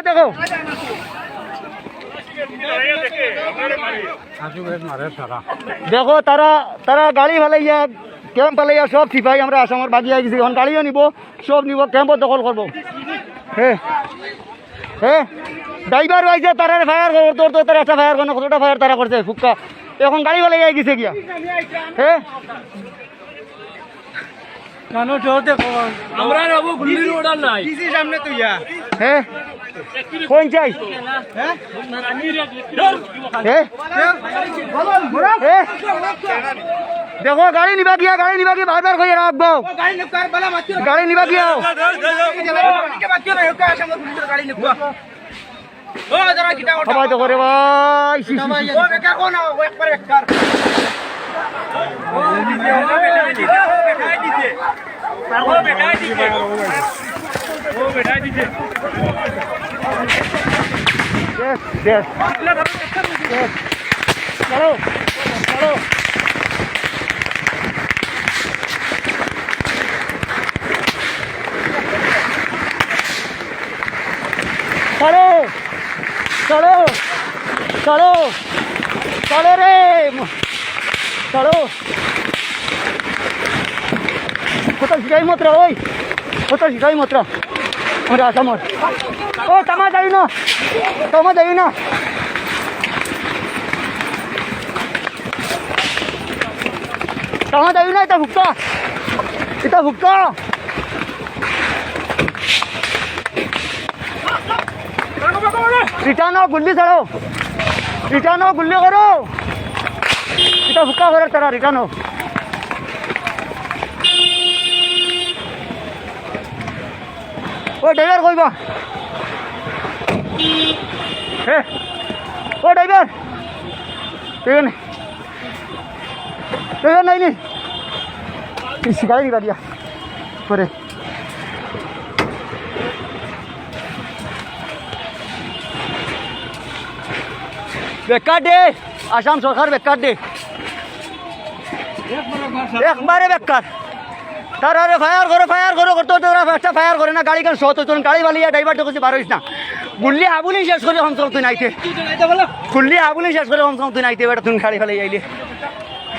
দেখো দেখো তারা তারা গাড়ি ফেলাইয়া ক্যাম্প ফেলাইয়া সব সিপাহী আমরা আসামের বাগি আই গেছি এখন গাড়িও নিব সব নিব ক্যাম্পত দখল করবো হ্যাঁ হ্যাঁ ড্রাইভার পাইছে তারা ফায়ার করবো তোর তো তারা একটা ফায়ার করো কতটা ফায়ার তারা করছে ফুক্কা এখন গাড়ি ফেলাইয়া গেছে গিয়া হ্যাঁ আমরা যাবো গুলির অর্ডার নাই সামনে তো ইয়া হ্যাঁ কোন চাই হ্যাঁ দেখো গাড়ি নিবা গিয়া বারবার কইয়া রাখবো গাড়ি নিবা গিয়া সবাই তো করে ভাই চলো চলো চলো চলো চলো চলো রে চলো কোথাও শিখাই মাত্র ওই কোথাও শিখাই মাত্র আমরা আসামত ও তামা যাই না তামা যাই না তামা যাই না এটা ভুক্তা রিটার্ন গুল্লি ছাড়ো রিটার্ন গুল্লি করো এটা ভুক্কা করে তারা রিটার্ন ও ড্রাইভার কইবা হে ও ড্রাইভার ড্রাইভার নাই নি শিকাই নিবা দিয়া করে বেকার দে আসাম সরকার বেকার দে একবারে বেকার তারা ফায়ার করো করতে একটা ফায়ার করে না গাড়ি কেন শত গাড়ি বালিয়া ড্রাইভার ঢুকেছি বারোইস না গুল্লি আবুলি শেষ করে হমসম তুই নাইতে গুল্লি আবুলি শেষ করে হমসম তুই নাইতে বেটা তুমি গাড়ি ফেলে যাইলি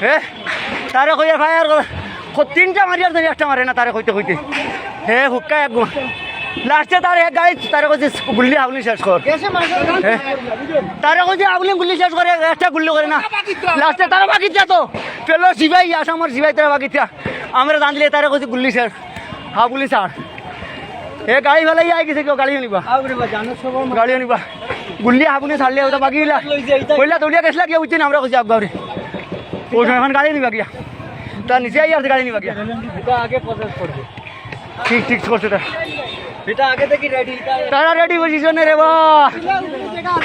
হ্যাঁ তারে কইয়া ফায়ার করে তিনটা মারিয়ার ধরে একটা মারে না তারে কইতে হে হুক্কা এক লাস্টে তার এক গাড়ি তারে কইছে গুল্লি আবুলি শেষ কর তারে কইছে আবুলি গুল্লি শেষ করে একটা গুল্লি করে না লাস্টে তারা বাকি তো পেলো সিবাই আসামের সিবাই তারা বাকি আমরা জানলে তারা কইছে গুল্লি শেষ হাবুলি ছাড় এ গাড়ি ফেলাই আই গেছে কেউ গাড়িও নিবা গুল্লি হাবুলি ছাড়লে ওটা বাকি কইলা দৌড়িয়া গেছিলা কেউ বুঝছি না আমরা কইছি আগারে ওই সময় এখন গাড়ি নিবা গিয়া তার নিচে আই আছে গাড়ি নিবা গিয়া ঠিক করছে তারা রেডি পজিশনে রে বা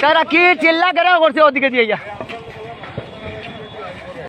তারা কি চিল্লা কেরা করছে ওদিকে দিয়ে যা